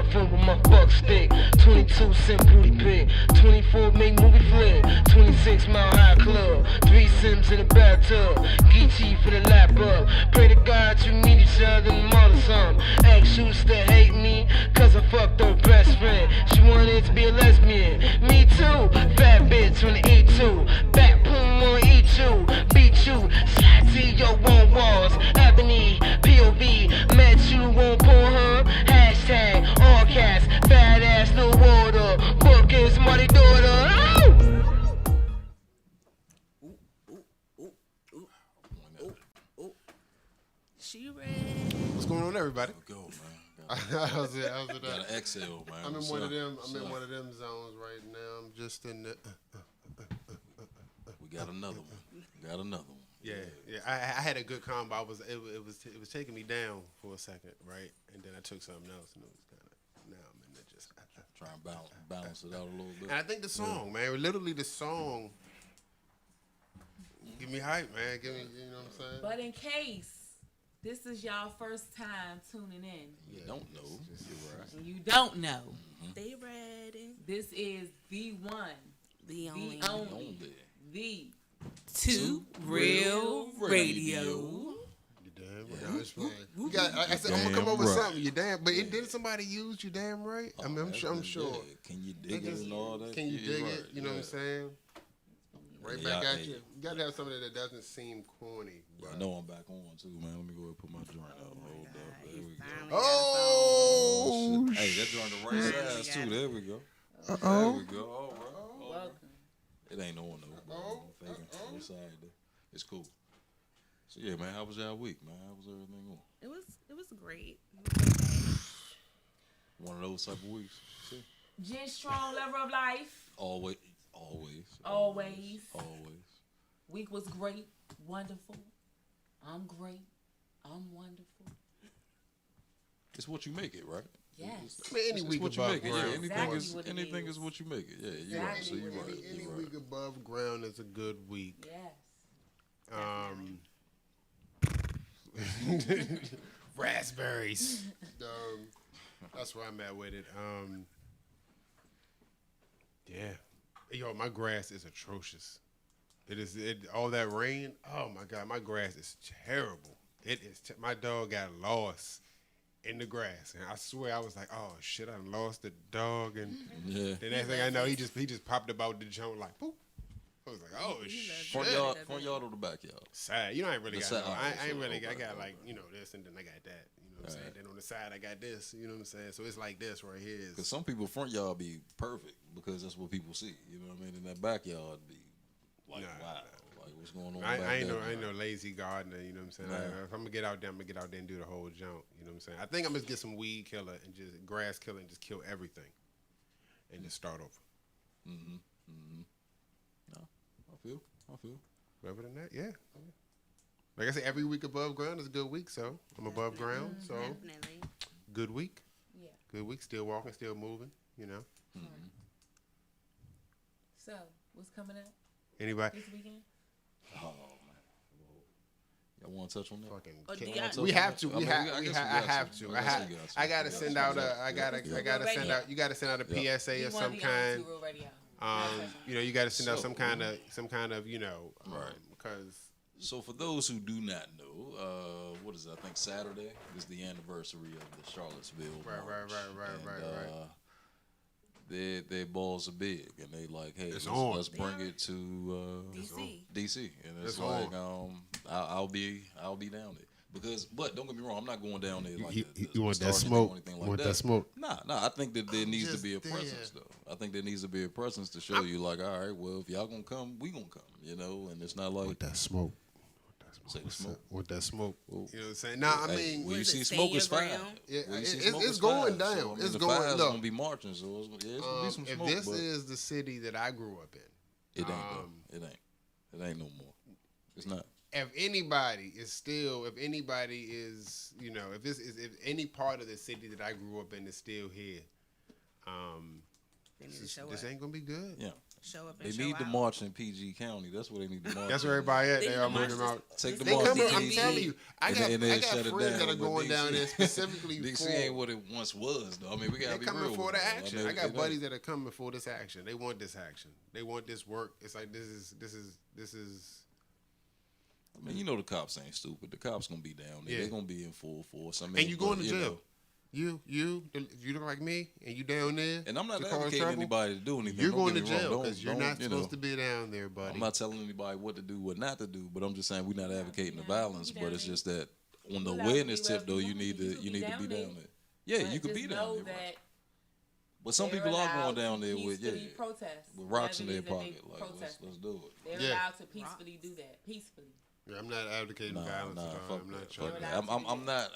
smartphone with my fuck stick. 22-cent booty pick. 24 make movie flick. 26 Mile High Club. 3 Sims in the bathtub. Geechee for the lap up. Pray to God you meet each other and mother some. Ex shooters that hate me, cause I fucked her best friend. She wanted to be a lesbian. Me too. Fat bitch on the E2. Back boom on E2. Beat you. Slide to your one walls. Ebony. POV. Met you on Pornhub. Hashtag all cats. Fat ass no water. Book is money daughter. Oh! She ready. What's going on, everybody? Go, man. How's it? Gotta exhale, man. I'm in one of them. I'm in one of them zones right now. I'm just in the. We got another one. Got another one. Yeah. I had a good combo. It was taking me down for a second, right? And then I took something else, and it was kind of now I'm in there just Trying to balance it out a little bit. And I think the song, man, literally the song, give me hype, man. Give me, you know what I'm saying? But in case this is y'all first time tuning in, You don't know. You're right. and you don't know, They ready. this is the one, The only. only, the Two Real Radio. You damn right. It's fine. You got, I said, I'm gonna come up with something. You damn, but didn't somebody use you damn right? I mean, I'm sure. Yeah. Can you dig it and all that? Can you Yeah, dig right. it? You know what I'm saying? Right Yeah, back I- at you. You gotta have something that doesn't seem corny. Yeah, But. I know I'm back on too, man. Let me go ahead and put my joint out. Hold up. There we go. Oh, Shit. Hey, that joint the right Finally size got too. it. There we go. Uh-oh. There we go. All right. welcome. It ain't on though. It's all right though. It's cool. So yeah, man. How was y'all week, man? How was everything going? It was great. One of those type of weeks. See? Jen Strong, lover of life. Always. Always. Always. Week was great, wonderful. I'm great. I'm wonderful. It's what you make it, right? Yes. I mean, any It's week what you above make it. ground. Yeah, Exactly what it anything is. is what you make it. Yeah, you're right. So Exactly you're what right. it is. Any You're week right. above ground is a good week. Yes. Raspberries. That's where I'm at with it. Yeah. Yo, my grass is atrocious. All that rain. Oh my God, my grass is terrible. It is. My dog got lost in the grass, and I swear I was like, oh shit, I done lost the dog, and Yeah. the next thing I know, he just popped about the joint like, boop. I was like, oh shit. Front yard or the backyard? Side. You know, I ain't really The got side. no. I ain't So, really. I okay, got okay. like this, and then I got that. You know what I'm saying? Right. Then on the side, I got this. You know what I'm saying? So it's like this right here. Because some people front yard be perfect because that's what people see. You know what I mean? In that backyard be like, Nah, wow, like what's going on? I back ain't there? no lazy gardener. You know what I'm saying? Nah. If I'm gonna get out there, I'm gonna get out there and do the whole junk. You know what I'm saying? I think I'm gonna get some weed killer and just grass killer and just kill everything, and just start over. No, I feel. Other than that, yeah. Like I said, every week above ground is a good week. So I'm above ground. So Definitely. good week. Yeah. Good week. Still walking. Still moving. You know. So, what's coming up Anybody? this weekend? Oh man, y'all want to touch on that? Fucking Oh, do can't- y'all- we have to. I mean, I guess we I got have to. to. I guess we got to. I gotta send out a. I gotta Yeah. send out. You gotta send out a PSA We of wanna some be on kind. Two Real Radio. You know, you gotta send out So- some kind of, you know, Right. because So for those who do not know, what is it? I think Saturday is the anniversary of the Charlottesville Right, March. right. Their balls are big, and they like, hey, It's on. let's bring it to DC. DC, and it's It's like, on. I'll be down there because, but don't get me wrong, I'm not going down there like you want that starting smoke? or anything You like want that smoke? Nah. I think that there needs to just be a there. presence though. I think there needs to be a presence to show you like, all right, well, if y'all gonna come, we gonna come, you know, and it's not like Want that smoke? say the smoke. Want that smoke? Well, You know what I'm saying? Nah, I Hey, mean, when you What is see it, smoke, stay it's your fine. ground? Yeah, When you see it's smoke, going fine. down. So, I mean, It's the going- fire's look. gonna be marching, so it's gonna be some if smoke. this but is the city that I grew up in, it ain't though. It ain't no more. It's not. if anybody is, you know, if any part of the city that I grew up in is still here, They need to this show this up. ain't gonna be good. Yeah, show up They and show need to out. march in PG County. That's where they need to march. That's where everybody at. They They need all to march moving them out. Take the They They march coming. to I'm DC, telling you. I and got then I shut got it friends that down, are but going down DC there specifically DC for. ain't what it once was, though. I mean, we gotta They be coming real for with the it, though. action. I I mean, got it buddies ain't- that are coming for this action. They want this action. They want this work. It's like this is. I mean, you know the cops ain't stupid. The cops gonna be down there. Yeah. They're gonna be in full force. I mean, And you going but, to you jail. know, If you look like me and you down there, and I'm not to cause advocating trouble, anybody to do anything. you're Don't going to get me wrong. jail Don't- because you're don't, not you know, supposed to be down there, buddy. I'm not telling anybody what to do, what not to do, but I'm just saying we're not advocating the violence. But it's just that on the You allowed to awareness be tip, though, wherever you you need want. to You can you be need to down be there. down there. Yeah, But you could be just down know there. that Right? But some they're people are allowed going down to there with peacefully protest, with rocks in whatever their it is that pocket. they Like protest. let's do it. They're Yeah. allowed to peacefully do that. Peacefully. Yeah, I'm not advocating Nah, violence at all. fuck I'm that. not trying Fuck to. that. I'm not.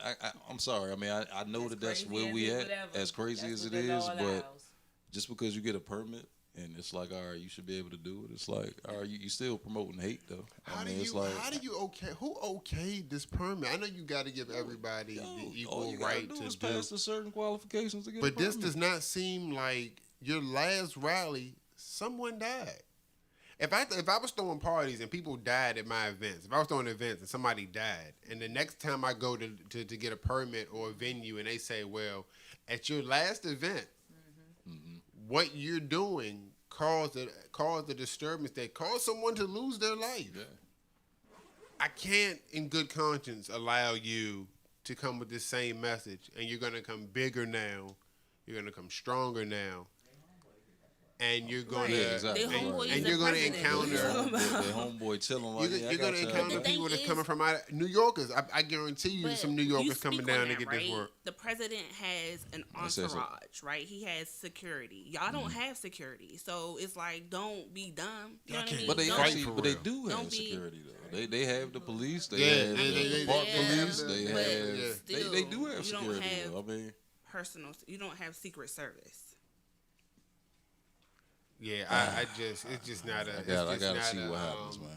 I'm sorry. I mean, I know that that's crazy where as we it at. whatever. As crazy That's as what it the is, law but allows. just because you get a permit and it's like, all right, you should be able to do it. It's like, all right, you still promoting hate though. How I do mean, it's you like, how do you okay? Who okayed this permit? I know you got to give everybody yo, the all equal you gotta right do to is do. pass the certain qualifications to get. But a this permit. does not seem like your last rally. Someone died. If I was throwing parties and people died at my events, if I was throwing events and somebody died, and the next time I go to get a permit or a venue and they say, well, at your last event, what you're doing caused a disturbance that caused someone to lose their life. Yeah. I can't, in good conscience, allow you to come with this same message, and you're gonna come bigger now. You're gonna come stronger now. And you're gonna, Yeah, exactly. They homeboy and is you're the gonna president. encounter, The homeboy chilling like you're gonna encounter The thing people that is- coming from New Yorkers. I guarantee you, But some New you Yorkers coming speak down on to that, get right? this work. The president has an I said so. entourage, right? He has security. Y'all don't have security, so it's like, don't be dumb. You know what I mean? But they Don't- fight actually, for but they real. do Don't have be- security though. They have the police. They Yeah, have they- the park yeah, police. They but have. Yeah. still, They do have you don't security have though. I mean, personal. You don't have Secret Service. Yeah, it's just not a. I gotta see what happens, man.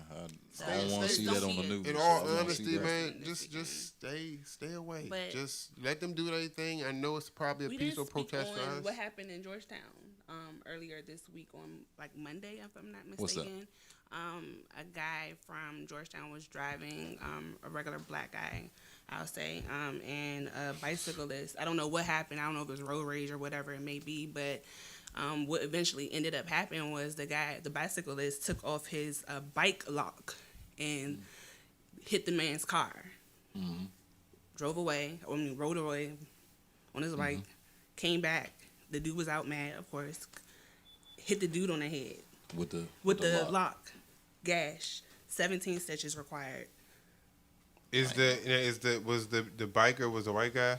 I don't want to see that on the news. In so I all wanna honesty, see that. man, just stay away. But- Just let them do their thing. I know it's probably a We peaceful didn't speak protest for on us. what happened in Georgetown earlier this week on like Monday, if I'm not What's that? mistaken. A guy from Georgetown was driving, a regular black guy, I'll say, and a bicyclist. I don't know what happened. I don't know if it was road rage or whatever it may be, but what eventually ended up happening was the bicyclist took off his bike lock and hit the man's car. Drove away, rode away on his bike, came back. The dude was out mad, of course. Hit the dude on the head with the lock. Gash. 17 stitches required. Was the biker was a white guy?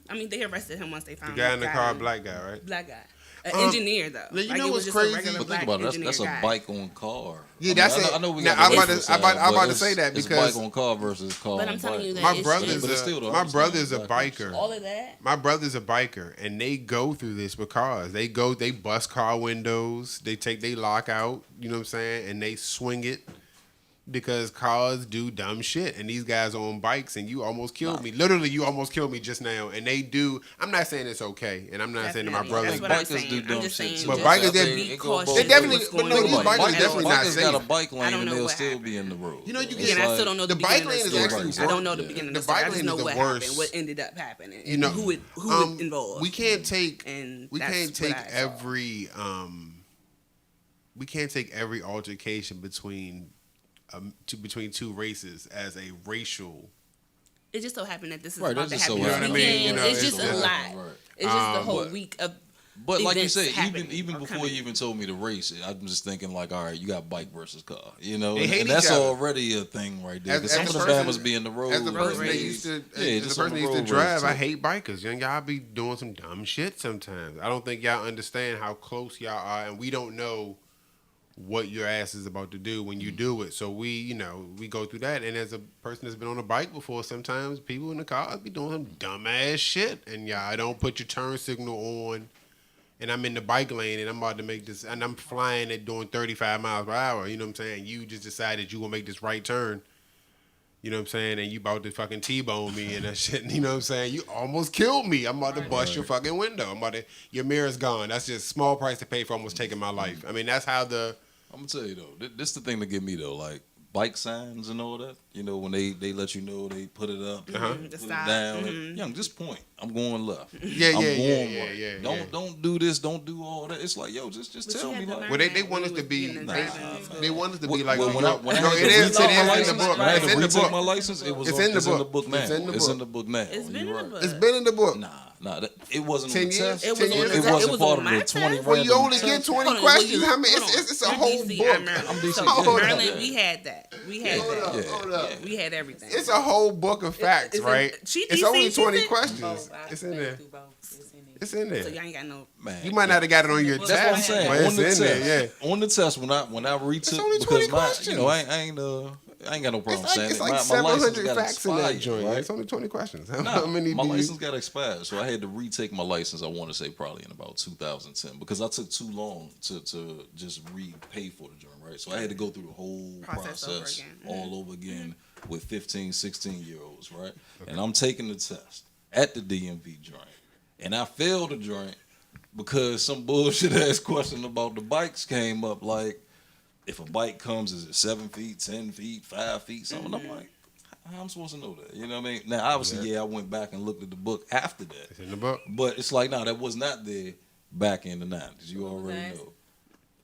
I mean, they arrested him once they The found guy in the car, him. black guy, right? Black guy. An engineer, though. now, you Like, know it what's was just a crazy? regular But black think about it. engineer That's a guy. bike on car. Yeah, I that's mean, it. I know we Now, got the I'm about to- different I'm about- side, I'm about but to say that it's because- bike on car versus car. But on I'm telling bike. you that My it's brother's But it's still the my 100% brother's a black biker. All of that. My brother's a biker, and they go through this because they bust car windows, they lock out, you know what I'm saying, and they swing it because cars do dumb shit, and these guys are on bikes, and you almost killed me. Literally, you almost killed me just now, and they do. I'm not saying it's okay, and I'm not saying that my Definitely. brother. That's what I'm Bikers do saying. dumb I'm just shit, saying. too. But just bikers, be they cautious they definitely- what's but going no, on these in bikers the definitely world. not Bikers got a safe. bike lane I don't and know they'll what still happened. be in the road. You know, you It's get- Again, I like- still don't know the the bike beginning lane of is the actually story. I don't know the worse. beginning of The the story. I bike just lane know is the what worst. happened, what ended up happening, and You know, who it involved. We can't take And we that's can't what take I saw. every altercation between two races as a racial. It just so happened that this is Right, about that to just so happen. happened. this You know what I mean? weekend. You know, It's it's just a just- lot. right. It's just the whole but- week of. But like you events said, happening even or before coming. you even told me to race, I'm just thinking like, all right, you got bike versus car, you know, They hate and that's each other. already a thing right there. As- Because some as of the the person- Bama's be in the road. As the person that rage. used to, Yeah, as just the on person the that used to road drive, rage, I too. hate bikers. Young y'all be doing some dumb shit sometimes. I don't think y'all understand how close y'all are, and we don't know what your ass is about to do when you do it. So we go through that. And as a person that's been on a bike before, sometimes people in the car be doing some dumb ass shit, and y'all don't put your turn signal on. And I'm in the bike lane, and I'm about to make this, and I'm flying at doing 35 miles per hour. You know what I'm saying? You just decided you gonna make this right turn. You know what I'm saying? And you about to fucking T-bone me and that shit. You know what I'm saying? You almost killed me. I'm about to bust your fucking window. Your mirror's gone. That's just small price to pay for almost taking my life. I mean, that's how the. I'm gonna tell you though, this the thing to get me though, like bike signs and all that. You know, when they let you know, they put it up, put it down. Young, just point. I'm going left. Yeah. Don't do this. Don't do all that. It's like, yo, just tell me. Like, Well, they want us to be. They want us to be like. well, when I had it is in the book. when I had It's to in the retake book. my license, it was It's on, in the it's in book. the book now. It's in the It's book. in the book now. It's been in the book. It's been in the book. Nah, it wasn't 10 on the years? test. It was 10 on years? the It test. wasn't It was part on of my the 20 test. Well, you random only get tests. 20 Hold on, questions. well, How many? hold on. It's a You're whole DC, book. I'm Maryland. I'm DC. So Hold up, Maryland, yeah. we had that. We had that. Hold up. We had everything. It's a whole book of facts, it's right? she It's DC, only she 20 said- questions. It's in there. It's in So there. y'all ain't got no. Man, You might not have got it on your That's test, that's what I'm saying. but On it's the in test, there. Yeah. on the test when I retook only because 20 you know I questions. ain't got no problem saying It's it. like My license 700 got facts in that expired, joint. right? It's only 20 questions. How Nah, many my do you? license got expired, so I had to retake my license. I want to say probably in about 2010 because I took too long to just repay for the joint, right? So I had to go through the whole Process over process again. all over again with 15, 16-year-olds, right? And I'm taking the test at the DMV joint, and I failed the joint because some bullshit ass question about the bikes came up, like if a bike comes, is it 7 feet, 10 feet, 5 feet, something? I'm like, how am I supposed to know that? You know what I mean? Now, obviously, I went back and looked at the book after that. It's in the book. But it's like, that was not there back in the 90s. You already know.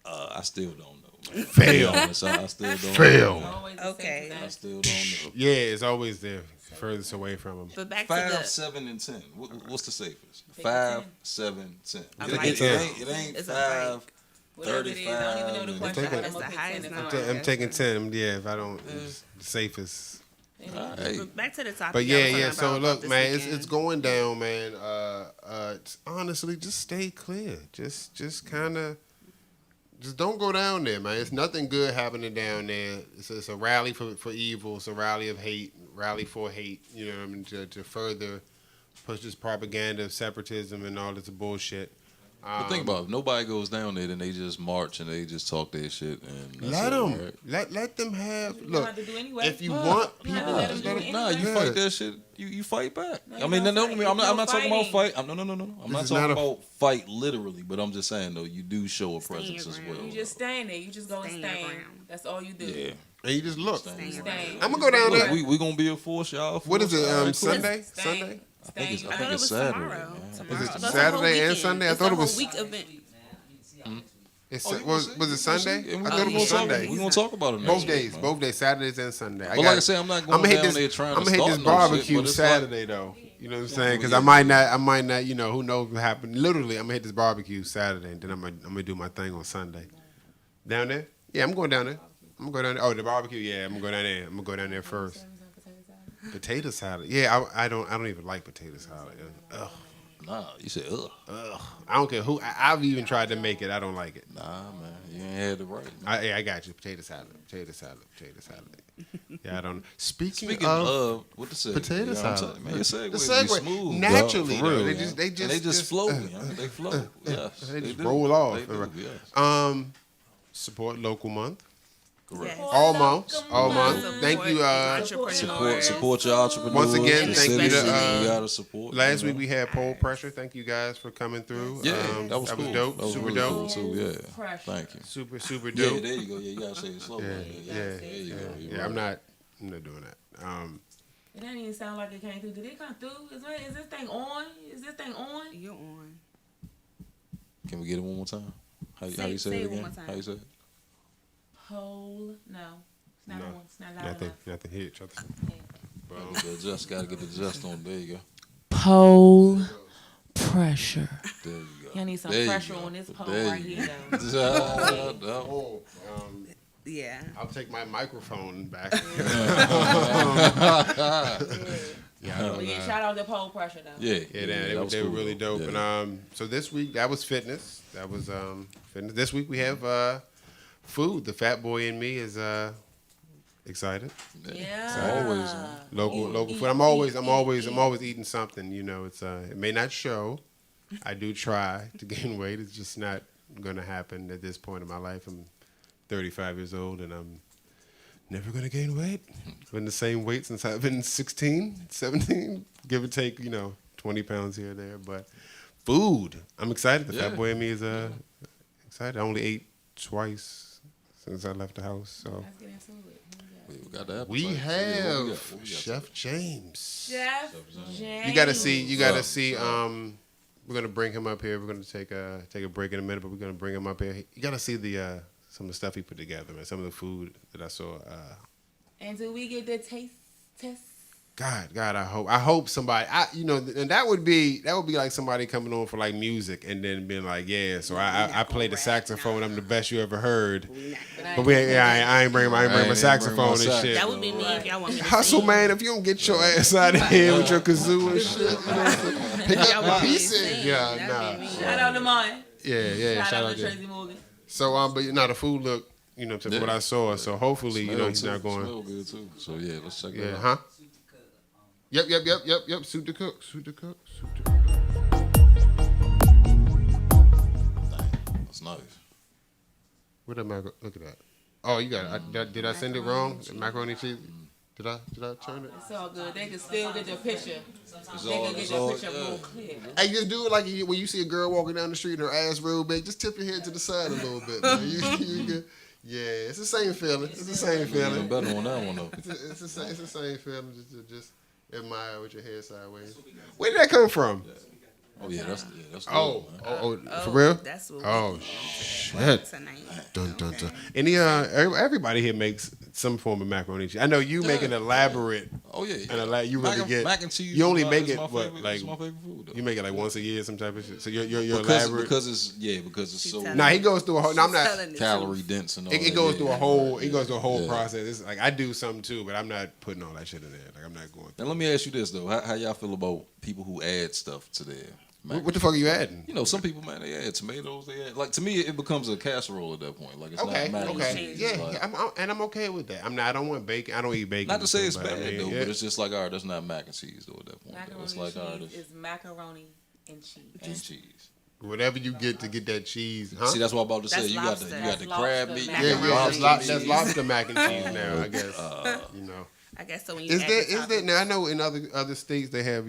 I still don't know, man. Fail. I still don't Fail. know. Okay. I still don't know. Yeah, it's always there, furthest away from them. But back 5, to the. 7, and 10. What's the safest? Take 5, 10. 7, 10. I It, like it, it. it ain't It's a 5, bike. Whatever it is, I don't even know the 35. question. Take it. I'm It's gonna the pick highest 10 if number. I- I'm taking 10. Yeah, if I don't, it's the safest. Hey, But back to the topic. But y'all was yeah. talking So about look, this man, weekend. it's going down, man. Honestly, just stay clear. Just kind of, just don't go down there, man. It's nothing good happening down there. It's a rally for evil. It's a rally of hate, rally for hate. You know what I mean? To further push this propaganda of separatism and all this bullshit. but think about it. If nobody goes down there, then they just march and they just talk their shit. And that's Let it, them. right? Let them have. You don't Look, have to do anyway. if you want You have people, to let them do it Nah, you anyway. fight that shit. You fight back. No, I you mean, don't no, fight. I'm There's not talking about fighting. fight. No. I'm not is talking not a- about fight literally, but I'm just saying though, you do show a Stand presence your as ground. well. You just stand there. You just go and Stand your stand. ground. That's all you do. yeah. and you just look. Stand You your stand. I'm gonna go down Look, there. we gonna be a force, y'all. What is it? All right, cool. Sunday? Stand. Sunday? I think it's, Stand. I I think thought it it's was Saturday. tomorrow. man. Tomorrow. it That's the whole Saturday and weekend. Sunday? I It's thought the it was- whole week event. It's, Oh, you was gonna it see? Sunday? And we I gonna thought it was talk- Sunday. We gonna talk about it. Both next days, week, man. both days, Saturdays and Sunday. But like I said, I'm not going hit down this, there trying I'm to gonna hit start this no shit, barbecue but it's like- Saturday though. You know what I'm saying? Because I might not, you know, who knows what happened. Literally, I'm gonna hit this barbecue Saturday, and then I'm gonna do my thing on Sunday. Down there? Yeah, I'm going down there. I'm gonna go down there. Oh, the barbecue? Yeah, I'm gonna go down there. I'm gonna go down there first. Potato salad. Yeah, I don't even like potato salad. Ugh. Nah, you said ugh. I don't care who. I've even tried to make it. I don't like it. Nah, man, you ain't had it right. Man. I got you. Potato salad. Yeah, I don't. Speaking Speaking of of what the segue, potato you know what I'm salad. saying? Man, your segue, The segue, be smooth, naturally, dog, for though. real, They man. just- they And they just- just flow, they flow. Yes, they just do. roll off. They do, yes. Support local month. Correct. Yes. All months. All month. Support Thank you. Support your entrepreneurs. Once again, the thank you to, citizens, you gotta support. Last you know? week we had poll pressure. Thank you guys for coming through. Yeah, that was cool. dope. That was Super really dope. cool too. Yeah, Pressure. thank you. Super Yeah, dope. there you go. Yeah, you gotta say it slow. Yeah, Yeah, there you go. You're Yeah, right. I'm not doing that. It didn't even sound like it came through. Did it come through? Is this thing on? Is this thing on? You're on. Can we get it one more time? How you say say it it again? one more time. How you say it? Pole? No. It's not No. on. It's not loud Nothing. enough. Nothing here. Each other. Boom. Gotta get the just on. There you go. Pole pressure. There you go. You need some There you pressure go. on this pole There right you here. go. No. Oh, Yeah. I'll take my microphone back. But yeah, shout out to pole pressure though. Yeah, Yeah, they that was were cool, really though. dope. Yeah. And so this week that was fitness. That was fitness. This week we have food. The fat boy in me is excited. Yeah. Always, man. Local Eat, food. I'm eat. always eating something. You know, it's it may not show. I do try to gain weight. It's just not gonna happen at this point in my life. I'm 35 years old and I'm never gonna gain weight. Been the same weight since I've been 16, 17, give or take, 20 pounds here or there. But food, I'm excited. The fat boy in me is excited. I only ate twice since I left the house. So Let's get into it. We got the we appetite. have What we got? Chef James. Chef James. You gotta see. We're gonna bring him up here. We're gonna take a break in a minute, but we're gonna bring him up here. You gotta see the some of the stuff he put together, man. Some of the food that I saw. And do we get the taste test? God, I hope somebody, and that would be like somebody coming on for like music and then being like, yeah, so I play the saxophone. I'm the best you ever heard. But I ain't bringing my saxophone and shit. That would be me if y'all want me to Hustle, sing. man. If you don't get your ass out of here with your kazoo and shit, pick up the pieces. Yeah, That'd be me. Shout out to mine. Yeah. Shout out to there. Tracy Morgan. So, but the food look, to what I saw. So hopefully, he's Smell not going. Smell good too. So yeah, let's check that Yeah, out. huh? Yep. Suit to cook. That's nice. What that macaroni? Look at that. Oh, you got it. Did I send it wrong? The macaroni cheese? Did I turn it? It's all good. They can still get the picture. It's They all, can get it's the all, picture real clear. Hey, just do it like when you see a girl walking down the street and her ass real big. Just tip your head to the side a little bit, man. Yeah, it's the same feeling. It's the same even feeling. better on that one though. It's the same feeling. Just admire with your head sideways. Where did that come from? Oh yeah, that's good, Oh, man. for real? That's what Oh we shit. tonight. Dun dun dun. Any everybody here makes some form of macaroni and cheese. I know you make an elaborate. Oh yeah. And you really get mac and cheese. You only is make my it what favorite, like it's my favorite food though. you make it like once a year, some type of shit. So you're elaborate. because it's She's so telling Nah, he goes through a whole. No, I'm not. Telling the calorie truth. dense and all It that. goes yeah. through a whole. It goes through a whole Yeah. process. It's like I do something too, but I'm not putting all that shit in there. Like I'm not going. Now let me ask you this though: how y'all feel about people who add stuff to their mac? What the fuck are you adding? Some people, man, they add tomatoes. They add, like, to me, it becomes a casserole at that point. Like, it's Okay, not mac and okay, cheese. yeah, Like, I'm okay with that. I don't want bacon. I don't eat bacon. not to say it's but bad I mean, though, yeah. but it's just like, all right, that's not mac and cheese though at that point. Though. It's Macaroni like, all right, cheese it's is macaroni and cheese. and cheese. Whatever you get to get that cheese, huh? See, that's what I'm about to say. That's You lobster. got the That's crab lobster meat. mac. Yeah, Macaroni that's lobster mac and cheese now. I guess I guess so. When you Is add there the is there toppings. now? I know in other states they have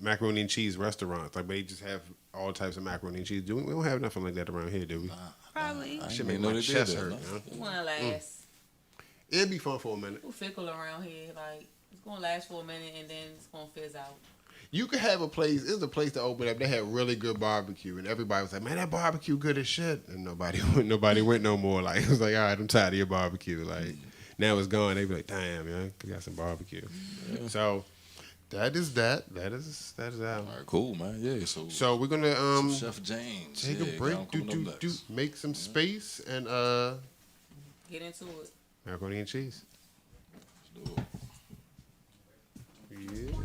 macaroni and cheese restaurants. Like they just have all types of macaroni and cheese. We don't have nothing like that around here, do we? Probably. I Should didn't make know my they did chest that, hurt, no. man. It's gonna last. It'd be fun for a minute. We're fickle around here. Like it's gonna last for a minute and then it's gonna fizz out. You could have a place. There's a place to open up. They had really good barbecue, and everybody was like, "Man, that barbecue good as shit." And nobody went no more. Like it was like, "All right, I'm tired of your barbecue." Like now it's gone. They be like, "Damn, man, we got some barbecue." Yeah. So that is that. That is that. All right, cool, man. Yeah, So we're gonna Chef James. take yeah, a break. coming up next. Make some space and Get into it. macaroni and cheese. Let's do it. Yeah.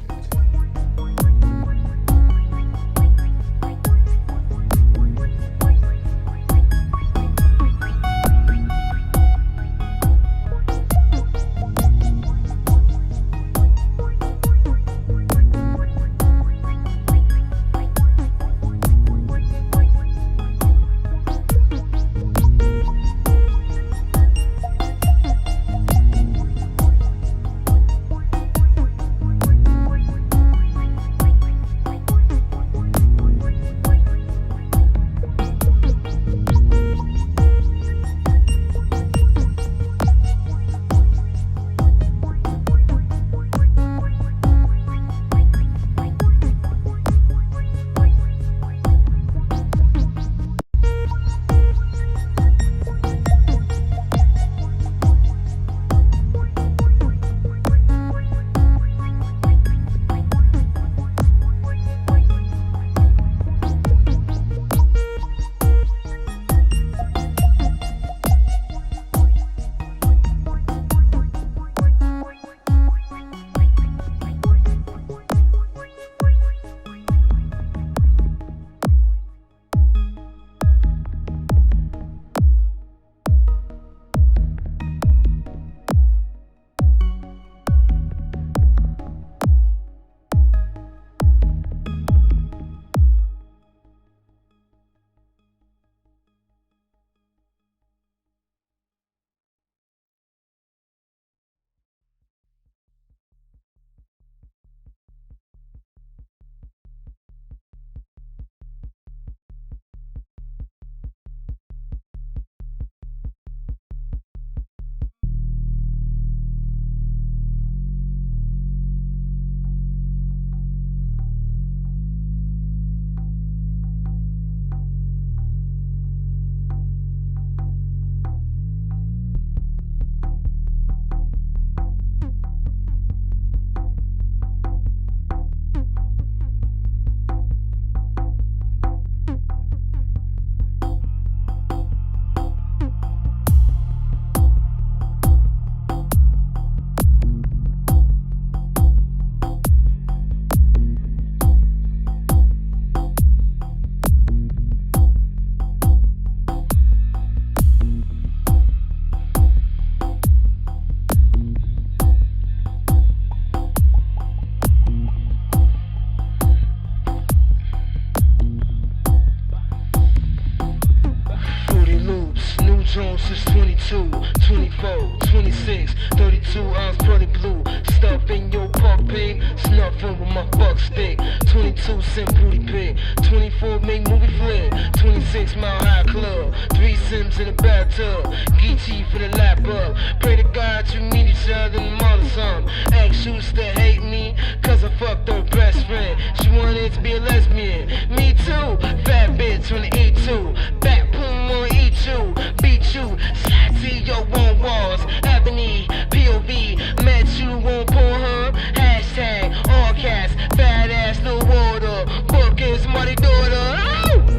Jones since 22, 24, 26, 32 ounce pretty blue. Stuff in your puff pig, snuffing with my fuck stick. 22 cent booty pig, 24 make movie flick. 26 mile high club, 3 Sims in the bathtub. Geechee for the lap up. Pray to God you meet each other in the mall or something. Ask you to hate me, cause I fucked her best friend. She wanted to be a lesbian. Me too, fat bitch on the E2. Back boom on E2, beat you, slide to your one walls. Ebony, POV, met you on Pornhub. Hashtag, all cats, fat ass, no water. Bookings, money daughter. Oh!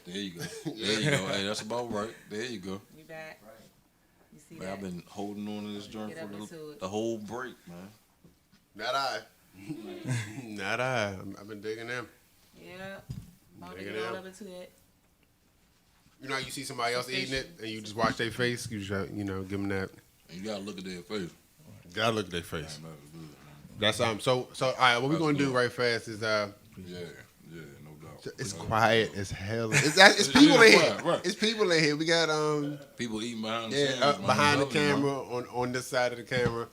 There you go. There you go. Hey, that's about right. There you go. We back. You see Man, that? I've been holding on to this joint Get up for into it. the whole break, man. Not I. Not I. I've been digging them. Yeah. About to Dig it get all out. up into it. You know how you see somebody else eating it and you just watch their face? You just, give them that. And you gotta look at their face. Gotta look at their face. Man, that was good, man. That's so all right, what we're gonna do right fast is Yeah, no doubt. it's quiet as hell. It's people in here. Right. It's people in here. We got People eating behind the yeah, scenes, man. behind the Lovely, man. camera on this side of the camera.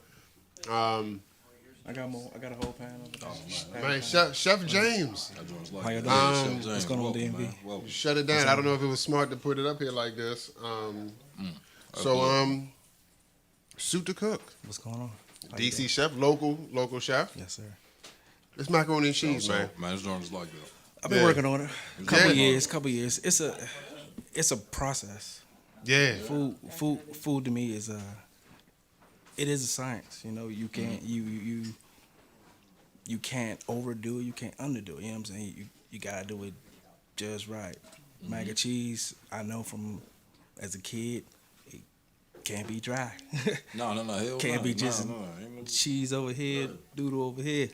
I got more. I got a whole pan over there. Man, Chef James. That joint's like How you that. doing? Chef James, What's going on, welcome, DMV? man. Welcome. Shut it down. I don't know if it was smart to put it up here like this. Suit to cook. What's going on? How you DC doing? chef, local chef. Yes, sir. It's macaroni and cheese, So, man. Man, this joint is like that. I've been Yeah. working on it. Yeah. Couple years. It's a process. Yeah. Food to me is it is a science. You can't you can't overdo it. You can't underdo it. You know what I'm saying? You gotta do it just right. Mac and cheese. I know from as a kid, it can't be dry. No. Hell Can't no. be just Ain't no- cheese over here, doodle over here.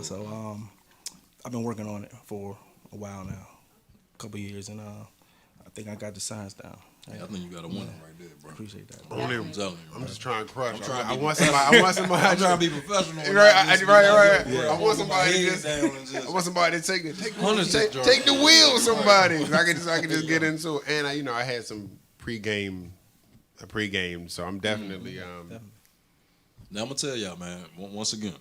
So I've been working on it for a while now, a couple years, and I think I got the science down. I think you got a winner right there, bro. Appreciate that. On him. I'm telling you. I'm bro. just trying to crush. trying to I be want somebody. I'm trying to be professional. Right. Yeah. I want somebody to Head just. down and just- I want somebody to take Hundreds of joints. the wheel. Somebody. I can just get into it. And I had some pregame, so I'm definitely Now I'm gonna tell y'all, man. Once again,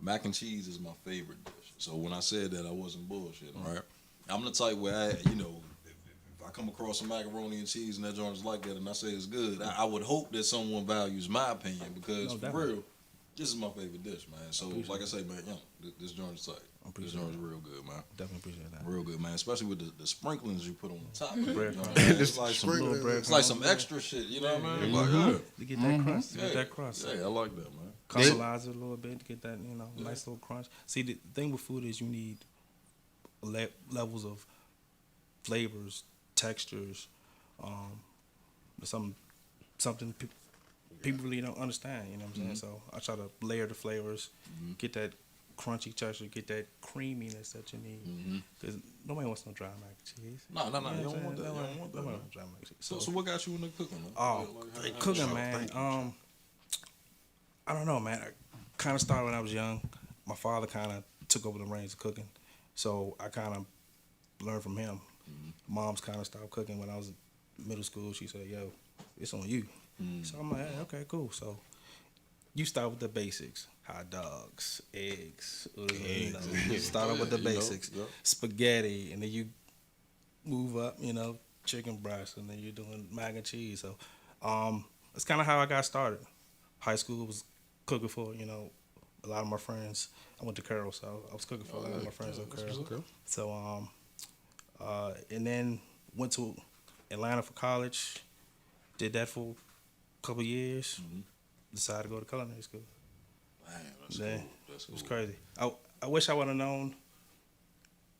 mac and cheese is my favorite dish. So when I said that, I wasn't bullshitting, right? I'm the type where if I come across some macaroni and cheese and that joint is like that, and I say it's good, I would hope that someone values my opinion because No, for definitely. real, this is my favorite dish, man. So like I say, man, this joint is tight. This joint is real good, man. Definitely appreciate that. Real good, man. Especially with the sprinklings you put on the top. Of it, Bread you know crumbs. what I mean? The It's like some sprinklings. it's like some extra shit. You know what I mean? Like, To get that crust, to get that crust. yeah, I like that, man. Caramelize it a little bit to get that, nice little crunch. See, the thing with food is you need levels of flavors, textures, something people really don't understand. You know what I'm saying? So I try to layer the flavors, get that crunchy texture, get that creaminess that you need. Because nobody wants no dry mac and cheese. No, You know you what I'm don't want that. saying? You don't want that, Nobody man. wants dry mac and cheese. So what got you into cooking, man? Oh, Like, how- cooking, man. I don't know, man. I kind of started when I was young. My father kind of took over the reins of cooking, so I kind of learned from him. Mom's kind of stopped cooking when I was in middle school. She said, "Yo, it's on you." So I'm like, hey, "Okay, cool." So you start with the basics: hot dogs, eggs. You start off with the Yeah, basics, yeah. spaghetti, and then you move up. chicken breast, and then you're doing mac and cheese. So, that's kind of how I got started. High school was cooking for a lot of my friends. I went to Carroll, so I was cooking for a lot of my friends at Carroll. Okay. So, and then went to Atlanta for college. Did that for a couple years. Decided to go to culinary school. Man, that's Yeah, cool. That's it cool. was crazy. I wish I would have known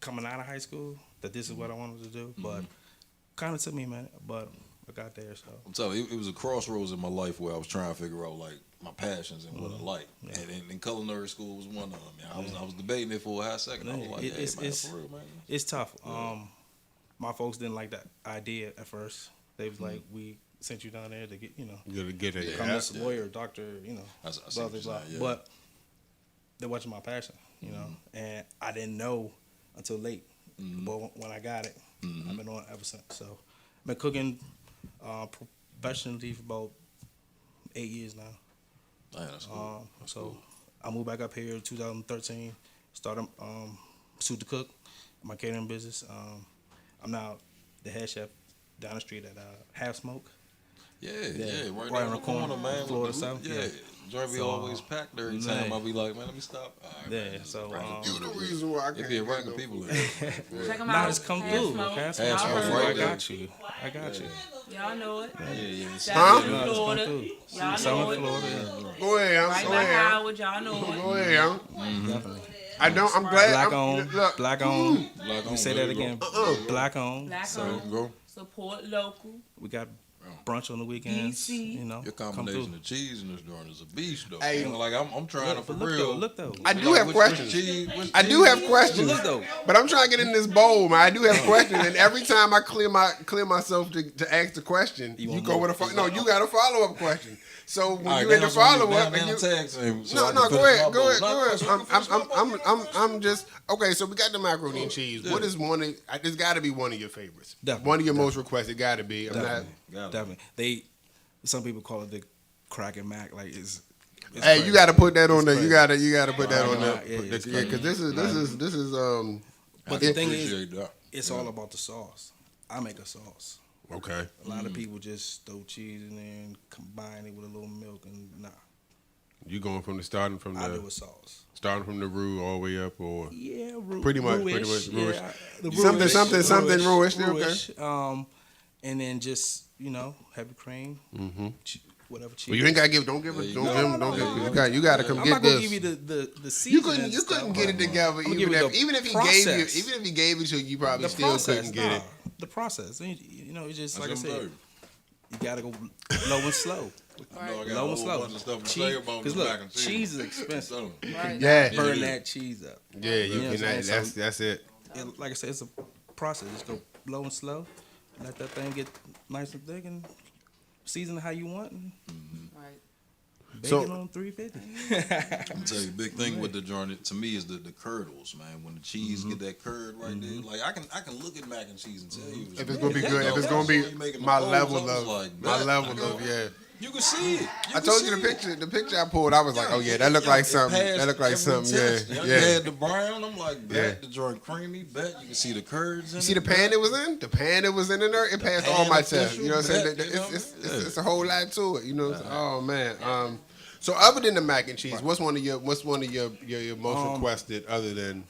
coming out of high school that this is what I wanted to do, but kind of took me a minute, but I got there. So I'm telling you, it was a crossroads in my life where I was trying to figure out like my passions and what I like, and culinary school was one of them. I was debating it for a hot second. I was like, it's for real, man. it's tough. My folks didn't like that idea at first. They was like, we sent you down there to get You gotta get it. become this lawyer, doctor, I see blah what blah you're blah. saying, yeah. But that wasn't my passion, and I didn't know until late. But when I got it, I've been on it ever since. So I've been cooking professionally for about 8 years now. Man, that's cool. That's So cool. I moved back up here in 2013. Started Suit to Cook, my catering business. I'm now the head chef down the street at Half Smoke. Yeah, right right on on the the corner, corner, man. Florida South, Yeah, yeah. joint be So, always packed every man. time. I'll be like, man, let me stop. All right, Yeah, man, so You the reason why I it can't be a get rack no of people food. in there. Check them now out. it's come Half through. Smoke. Half Half Smoke. Smoke, I right got you. I got you. Y'all know it. Yeah. South Now it's come Florida. through. Y'all South know it. Florida. Yeah. Go ahead, young. Right Go by ahead, young. Howard. Y'all know it. Go ahead, young. Definitely. I don't. I'm glad. Black I'm, owned. Look, Black owned. Black Let me on, say there that you again. go. Black owned. Black There you owned. go. Support local. We got brunch on the weekends. DC. Your Come combination through. of cheese in this joint is a beast, though. Hey. Like I'm trying to for Look real. though. Look though. I do Like, have which questions. cheese- which I do cheese- have questions, Look though. but I'm trying to get in this bowl, man. I do have questions, and every time I clear myself to ask the question, you want go more? with a no. You got a follow up question. So when All right, you in the now, so you- follow up, now and you tag team, so I no, can go finish ahead, my go ahead, bowl. go ahead. So I can finish my bowl. I'm just okay. So we got the macaroni and cheese. What is one of? There's got to be one of your favorites. Definitely, One of your most requested. Got to be. I'm not. Definitely. Some people call it the crack and mac. Like it's Hey, crazy. you got to put that on It's there. crazy. You got to put that on there. Yeah, it's Yeah, because this is But I the thing is, appreciate that. it's all about the sauce. I make a sauce. okay. A lot of people just throw cheese in there and combine it with a little milk, and nah. You going from the starting from I do the a sauce. starting from the roux all the way up, or Yeah, Pretty much, roux-ish. roux-ish. Yeah, the Something, roux-ish, something roux-ish, okay. roux-ish. And then just heavy cream, whatever cheese. well, you ain't got to give. Don't give it. Don't give him. Don't give him. You got to come I'm get not gonna this. give you the You seasoning. couldn't. and You stuff, couldn't get it but together. I'm gonna give you the Even if he process. gave you. Even if he gave it to you, you probably the still process, couldn't get it. The process. It's just like I That's said. them You gotta go low and slow. I know I got Low a and whole slow. bunch of stuff to Cheese, say about because the look, mac and cheese. cheese is expensive. Right. Yeah. Burn is. that cheese up. Yeah. You You know can. what I'm saying? That's it. Like I said, it's a process. Just go low and slow. Let that thing get nice and thick, and season it how you want, and Right. bake So- it on 350. I'm tell you, big thing with the joint to me is the curdles, man. When the cheese get that curd right there, like I can look at mac and cheese and tell you If it's gonna be good. If it's gonna be my level of yeah. You can see it. I told you the picture. The picture I pulled, I was like, oh yeah, that looked like something. That looked like something. Yeah, You yeah. had the brown. I'm like, bet Yeah. the joint creamy. Bet you can see the curds. You see the pan it was in? The pan it was in there. It passed all pan my tests. official You know what I'm saying? bet, you know? It's a whole lot to it. You know. Oh man. So other than the mac and cheese, what's one of your most requested other than?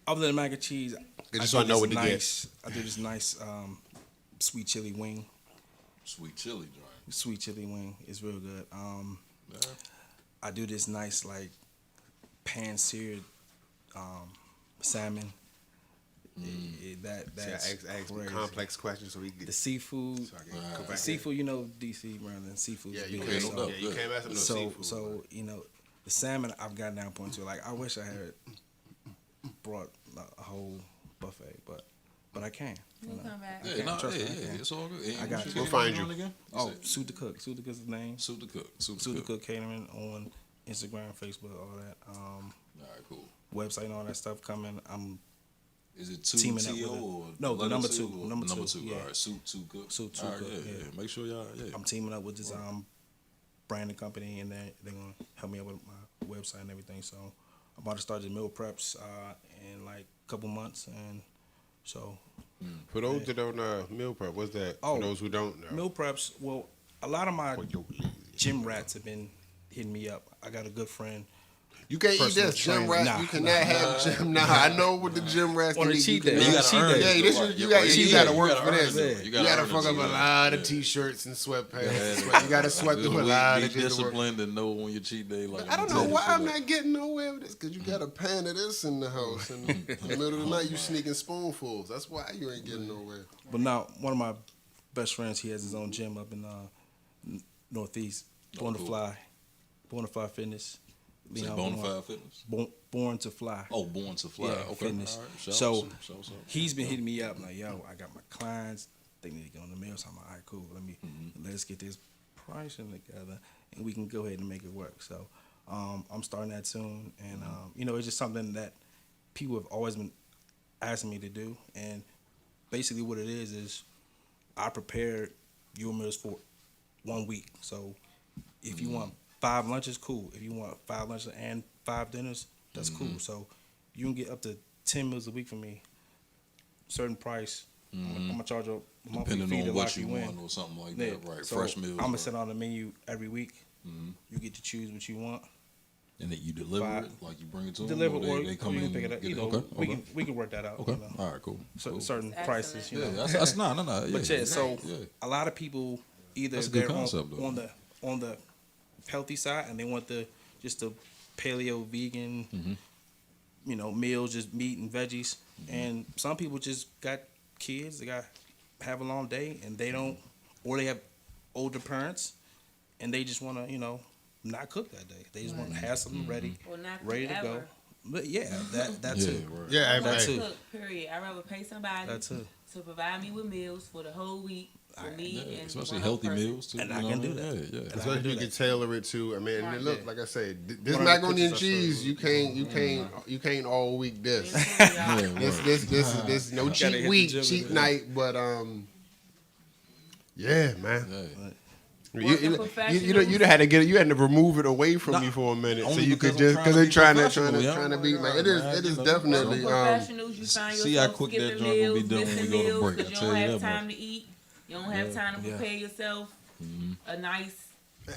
Other than mac and cheese, Just do so I know this what to get. nice, I do this nice sweet chili wing. Sweet chili joint. Sweet chili wing is real good. I do this nice like pan seared salmon. That's Ask crazy. complex questions so we can The get. seafood, So I can come the back seafood. DC, Maryland, seafood. Yeah, is you big. can't. So, Yeah, you can't mess up no so, seafood. so the salmon I've got down point to. Like I wish I had brought a whole buffet, but I can't. We'll come back. Yeah, no, trust me, I yeah, can. it's all good. I got What you. We'll find name you. again? Oh, said Suit to Cook. Suit to Cook's the name. Suit to cook. Suit to Cook Catering on Instagram, Facebook, all that. All right, cool. Website and all that stuff coming. I'm Is it two Teaming up T-O with it. or No, the letter number two two, or number number two, two? yeah. All right, Suit to Cook. Suit to All right, Cook, yeah. yeah. Make sure y'all. Yeah. I'm teaming up with this branding company, and they're gonna help me out with my website and everything. So I'm about to start the meal preps in like a couple months, and So For those that don't meal prep, what's that? Oh, For those who don't know. meal preps. Well, a lot of my For your lazy gym rats have been hitting me up. I got a good friend. You can't eat Personal this gym trainer. rat. Nah, You cannot have gym. Nah, I know what the gym rats On can a eat. cheat You day. cannot- You gotta earn Yeah, it. this is, you got to work for earn this. it. You got to earn fuck it. up a lot of Yeah. t-shirts and sweatpants. You got to sweat through a lot Be of shit to work. disciplined and know on your cheat day. Like I don't know why I'm not getting nowhere with this. Because you got a pan of this in the house. And in the middle of the night, you sneaking spoonfuls. That's why you ain't getting nowhere. But now, one of my best friends, he has his own gym up in Northeast. Born to cool. Fly. Born to Fly Fitness. Say You know, Bonafide Fitness. Born to Fly. Oh, Born to Fly. Yeah, Okay. fitness. All right. Shout So, out, shout out. He's been hitting me up like, yo, I got my clients. They need to get on the meal. So I'm like, all right, cool. Let's get this pricing together, and we can go ahead and make it work. So I'm starting that soon, and you know, it's just something that people have always been asking me to do. And basically, what it is I prepared your meals for 1 week. So if you want 5 lunches, cool. If you want 5 lunches and 5 dinners, that's cool. So you can get up to 10 meals a week from me. Certain price. I'm gonna charge a monthly Depending fee on to what lock you you in. want or something like Yeah. that, right? So Fresh meals. I'm gonna right. set on the menu every week. You get to choose what you want. And then you deliver 5. it, like you bring it to them. Deliver or or they come you in can pick it and up. get You it? know, Okay. we can work that out. Okay. You know. All right. Cool. Cool. Certain Excellent. prices. You Yeah, know. that's no. Yeah, But yeah, so yeah. a lot of people either That's a good they're concept, though. on the healthy side and they want the paleo vegan, you know, meals, just meat and veggies. And some people just got kids, they have a long day and they don't, or they have older parents and they just want to, you know, not cook that day. They just want to have something ready, Or not ready to go. ever. But yeah, that Yeah, too. right. Yeah, That hey, too. Cook, period. I'd rather pay somebody That too. to provide me with meals for the whole week for me Yeah, and especially one healthy other person. meals too. And you I know can what do that. Yeah, yeah. And I especially can do you can that. tailor it to. I mean, and Right. look, Yeah. like I said, this One of the macaroni and pictures I showed cheese, you can't all week this. Yeah, This no Gotta hit cheat the week, gym cheat with it. night, but yeah, man. yeah. You had to get it. You had to remove it away from me for a minute, so only you could because just I'm because they're trying trying to to be professional, trying to yeah. be Oh like my it is. God, It is man. definitely. Professionals, you find see yourself how quick that skipping joint will be meals, done when we missing go to meals break, I because you tell don't you have that time to eat. You don't have time to prepare yourself a nice.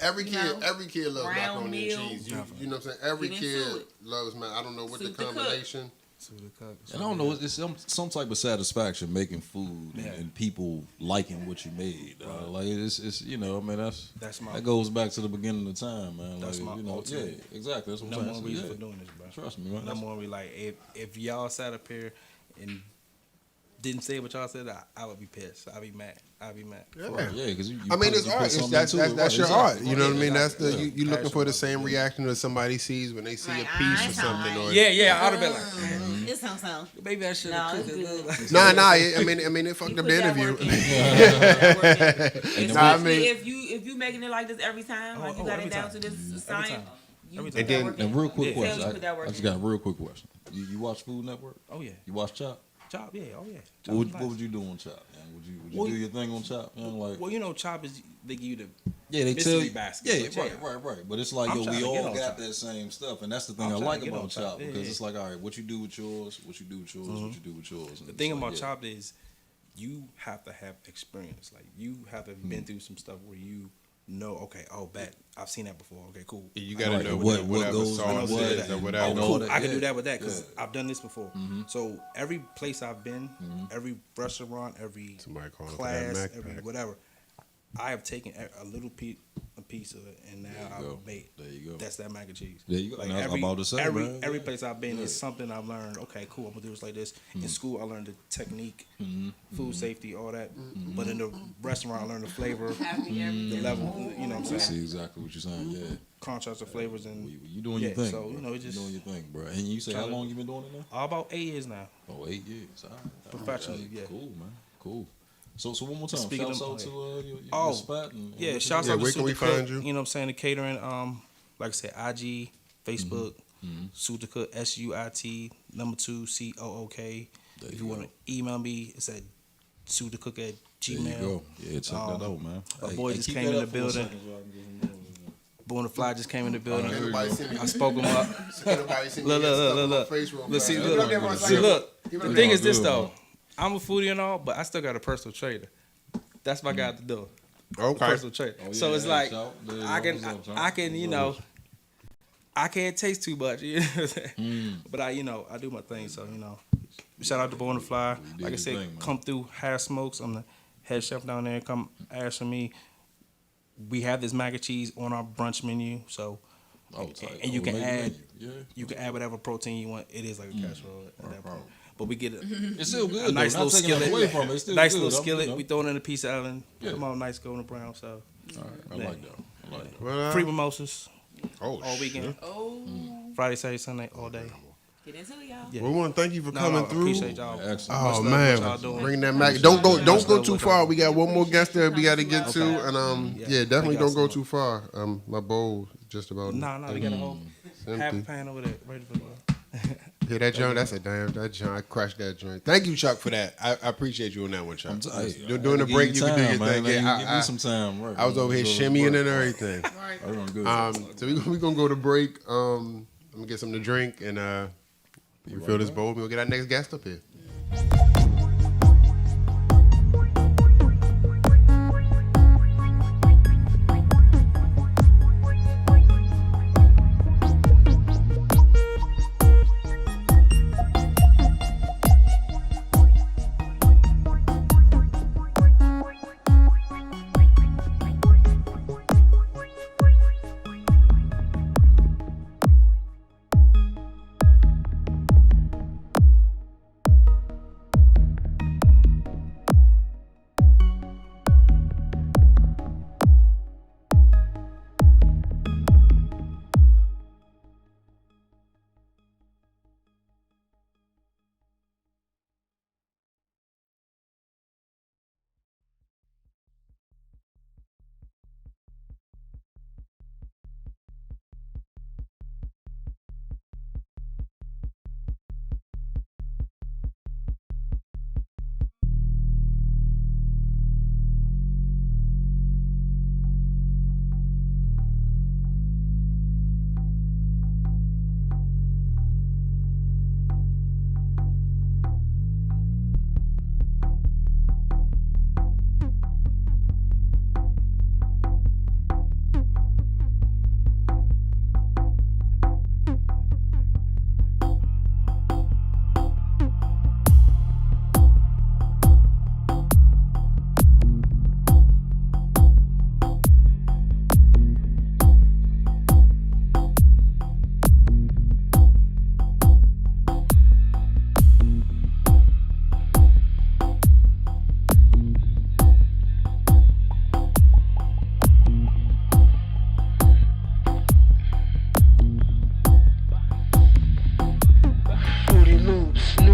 Every You kid, know, every kid loves brown macaroni and meal. cheese. You know what I'm saying? Every Get into kid it. loves man. I don't know what the Soup to cook. combination. And I don't know, it's some type of satisfaction making food and people liking what you made. Like it's you know, I mean that goes back to the beginning of time, man. That's like, my you know, ultimate yeah, exactly. That's what number I'm one saying. reason Yeah. for doing this, bro. Trust me, man. Number one, we like if y'all sat up here and didn't say what y'all said, I would be pissed. I'd be mad. Yeah. Yeah, because you I mean, put- it's you art. put It's, something that's into it. that's Right, your art. exactly. You know what I Yeah, mean? That's the exactly. you looking for the Passion same about it. reaction that somebody sees when they see Like, a piece or it's something. alright. Or Yeah, I'd have been like, It's so. maybe I should No, have it's cooked it. good. nah. I mean, it fucked up the interview. Especially Nah, I mean- if you making it like this every time, like you got every it down time. to this Every science. time. You Every put time. that And work then- in. And real quick Yeah. question. Tell you put that I work just in. got a real quick question. You watch Food Network? Oh yeah, You watch Chop? Chop. Yeah, oh yeah. Chop What is would, nice. would you do on Chop? Man? Would you Well, do your thing on Chop? Man? Like, Well, you know, Chop is they give you the yeah, they mystery tell you. basket, Yeah, but right. But it's like, I'm yo, trying we to get all on got Chop. that same stuff, and that's the thing I'm I trying like to get about on Chop Chop. Yeah, because yeah. it's like, all right, what you do with yours, what you do with yours, what you do with yours. The thing about Chopped is you have to have experience. Like you have to have been through some stuff where you know, okay, bet I've seen that before. Okay, cool. You gotta Right, know what whatever goes sauce with is what or and whatever. all Cool, that, I can yeah. do that with that because Yeah. I've done this before. So every place I've been, every restaurant, every Somebody calling for class, that Mac every pack. whatever, I have taken a little piece of it, and now you go. I've made. There you go. That's that mac and cheese. There you go. Like And I was every, about to say, every, man. every Yeah. place I've been Yeah. is something I've learned. Okay, cool. I'm gonna do this like this. In school, I learned the technique, food safety, all that. But in the restaurant, I learned the flavor, Happy every the day. level. You know what I'm I saying? see exactly what you're saying. Yeah, Contrast of flavors and you doing your Yeah, thing. so, bro. you know, it just- you doing your thing, bro. And you say how Tryna- long you been doing it now? about 8 years now. Oh, 8 years. All right. Professionally, Hey, yeah. Cool, man. Cool. So one more time. Speaking Shouts of- out to your Oh, spot. And Yeah, what shouts you out do. to where can we Suit to Cook, find you? You know what I'm saying? The catering, like I said, IG, Facebook, Suit to Cook, SUIT, number 2, COOK. There If you you want go. to email me, it's at suittocook@gmail. There you go. Yeah, check that out, man. a boy just keep came that in up the for a building. second so I can get some more. Born to Fly just came in the building. Anybody see me? I spoke him up. Anybody see me Look, get stuff in my look. face real Look, see, fast? look, Give it up there for a see, second. look. Give it The up thing there. is this Good, though. man. I'm a foodie and all, but I still got a personal trainer. That's my guy at the door. Okay. Personal trainer. Oh, so yeah, it's hey, like shout- there you I go. can, What's up, I can, you know, I can't taste too much. You know what I'm saying? Mm. But I do my thing. So shout out to Boy on the Fly. You did Like I your said, thing, man. come through Hair Smokes. I'm the head chef down there. Come ask for me. We have this mac and cheese on our brunch menu. So Oh, tight. and you Oh, can make add menu. Yeah. you can add whatever protein you want. It is like a casserole at that point. But we get It's still good. a nice though. Not little taking it skillet. away from it. It's still Nice good. little I'm, skillet. you know. We throw it in a piece of island. Yeah. Come on, nice golden brown. So All right. I like that. I like that. Well, free mimosas oh, all weekend. shit. Oh, Friday, Saturday, Sunday, all day. get into it, y'all. Yeah. We want to thank you for coming through. Appreciate y'all. Excellent. Oh Much love man, what y'all doing. bring that Mac. Don't go love too what far. y'all We got one more guest there we got to get to, Okay. and Yeah. definitely Thank y'all don't go so too far. My bowl is just about No, we got a whole half a empty. pan over there ready for Yeah, that joint. That's a damn. That joint. I crushed that joint. Thank you, Chuck, for that. I appreciate you on that one, Chuck. During the break, you can do your thing. Yeah, Give me some time. Right. I was over here shimmying and everything. Right. I run good. So we gonna go to break. I'm gonna get something to drink and refill this bowl. We're gonna get our next guest up here.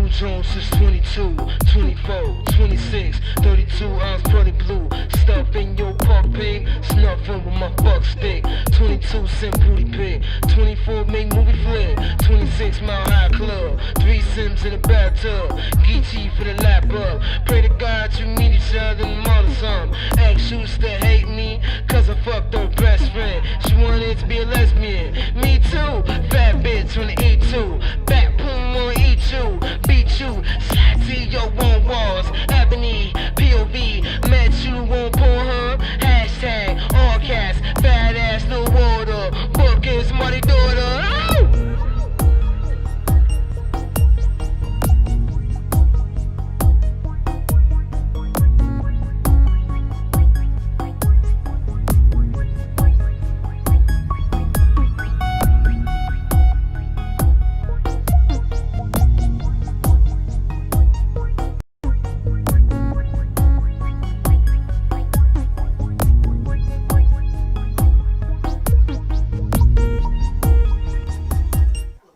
Jones since 22, 24, 26, 32 ounce pretty blue. Stuff in your puppy, snuffing with my fuck stick. 22 cent booty pig, 24 make movie flick. 26 mile high club, 3 Sims in a bathtub. Geechee for the lap up. Pray to God you meet each other and mother some. Ex used to hate me, cause I fucked her best friend. She wanted to be a lesbian. Me too, fat bitch on the E2. Back boom on E2. Beat you, slide to your own walls. Ebony, POV, met you on Pornhub. Hashtag, all cash, fat ass, no water. Bookings, money daughter. Oh!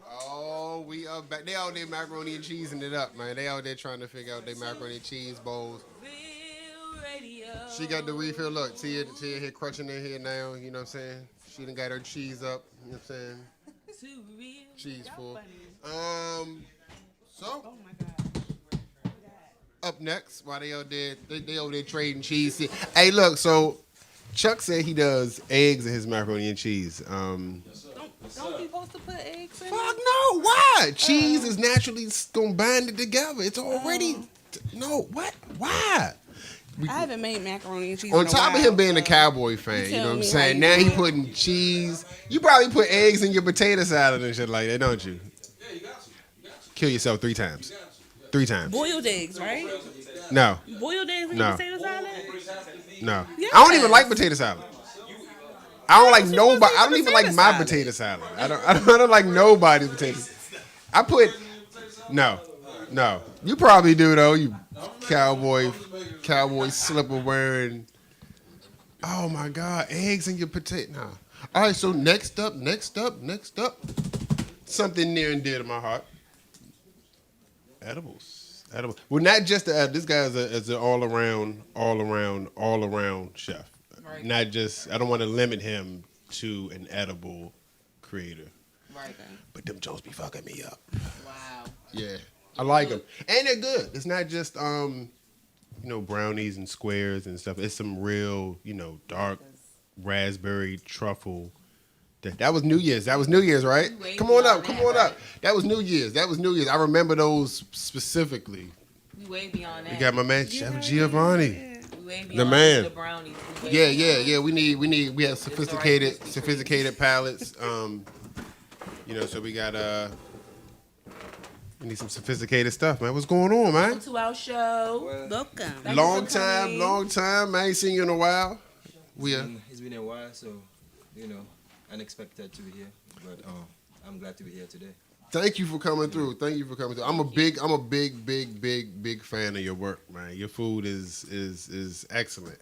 Oh, we up back. They out there macaroni and cheesing it up, man. They out there trying to figure out their macaroni and cheese bowls. Real radio. She got the refill. Look, Tia here crunching in here now. You know what I'm saying? She done got her cheese up. You know what I'm saying? Too real. Cheese full. So Oh my god. up next, while they out there, they over there trading cheese. Hey, look. So Chuck said he does eggs in his macaroni and cheese. Don't be supposed to put eggs in? Fuck no. Why? Cheese is naturally gonna bind it together. It's already No, what? Why? I haven't made macaroni and cheese. On in a top of while, him being a so- Cowboy fan, you tell know what I'm me saying? how Now you he do it. putting cheese. You probably put eggs in your potato salad and shit like that, don't you? Yeah, you got to. You got to. Kill yourself 3 times. 3 times. Boiled eggs, right? No, Boiled eggs in No. your potato salad? no. Yes. I don't even like potato salad. I don't like supposed to nobody. eat I don't even like potato my salad. potato salad. I don't like nobody's potato. I put no. You probably do though. You cowboy slipper wearing. Oh my God, eggs in your potato. Nah. All right, so next up. Something near and dear to my heart. Edibles. Well, not just the edibles. This guy is an all around chef. Right. Not just. I don't want to limit him to an edible creator. Right. But them Jones be fucking me up. Wow. Yeah, I like them, and they're good. It's not just brownies and squares and stuff. It's some real dark raspberry truffle. That was New Year's. Right? Way Come on beyond up. that. That was New Year's. I remember those specifically. We way beyond that. We got my man Chef Giovanni. We way beyond the man. The brownies. We way beyond. Yeah. We have sophisticated palates. So we got we need some sophisticated stuff, man. What's going on, man? Welcome to our show. Welcome. Thank you Long for coming. time. I ain't seen you in a while. It's been a while, so unexpected to be here, but I'm glad to be here today. Thank you for coming through. I'm a big fan of your work, man. Your food is excellent.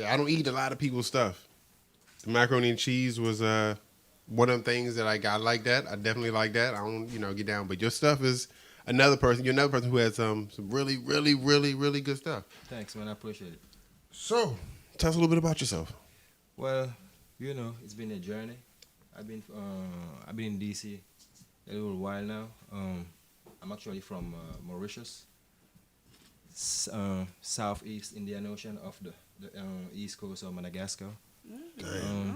I don't eat a lot of people's stuff. The macaroni and cheese was one of them things that I like that. I definitely like that. I don't get down, but your stuff is another person. You're another person who has some really good stuff. Thanks, man. I appreciate it. So, tell us a little bit about yourself. Well, it's been a journey. I've been in DC a little while now. I'm actually from Mauritius, southeast Indian Ocean off the east coast of Madagascar.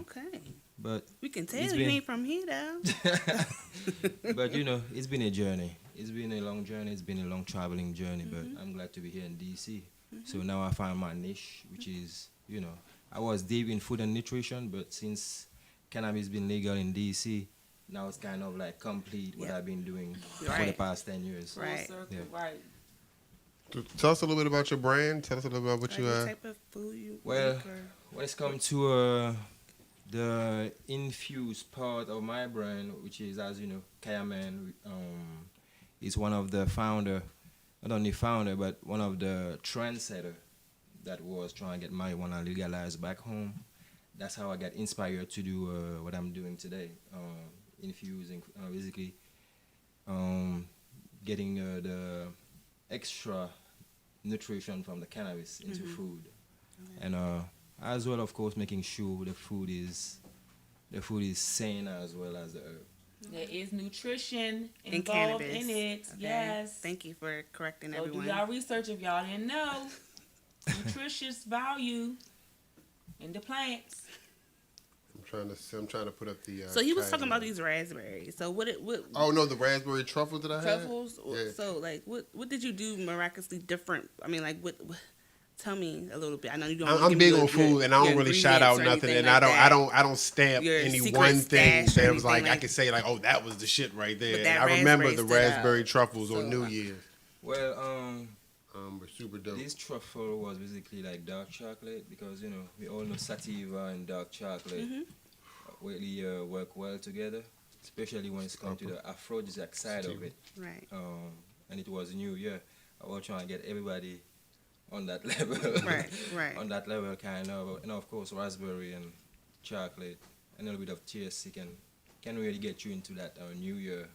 Okay. But We can tell it's you been- ain't from here, though. but it's been a journey. It's been a long journey. It's been a long traveling journey. But I'm glad to be here in DC. So now I found my niche, which is I was deep in food and nutrition, but since cannabis been legal in DC, now it's kind of like complete what Yeah. I've been doing for the Right. past 10 years. Full Right. circle, Yeah. right. Tell us a little bit about your brand. Tell us a little bit about what Like you. what type of food you Well, make or- when it's come to the infused part of my brand, which is, as you know, Kayaman, is one of the founder, not only founder, but one of the trendsetter that was trying to get marijuana legalized back home. That's how I got inspired to do what I'm doing today, infusing, basically getting the extra nutrition from the cannabis into food, and as well, of course, making sure the food is sane as well as the herb. There is nutrition in involved cannabis. in it. Okay. Yes. Thank you for correcting So do everyone. y'all research if y'all didn't know. Nutritious value in the plants. I'm trying to put up the. So he was talking about tagline. these raspberries. So what Oh no, the raspberry truffles that I had. truffles? Yeah. So like what did you do miraculously different? I mean, like what tell me a little bit. I know you don't. I'm big on food, and I don't really shout out nothing, and I don't stamp Your any secret one thing stash or that was like anything I like- could say like, oh, that was the shit right there. But And that I remember raspberry the stood out. raspberry truffles So, on New Year's. Well, We're super dope. this truffle was basically like dark chocolate because we all know sativa and dark chocolate really work well together, especially when it's come to the aphrodisiac side of it. Right. And it was New Year. I was trying to get everybody on that level. Right. On that level, kind of. And of course, raspberry and chocolate and a little bit of THC can really get you into that New Year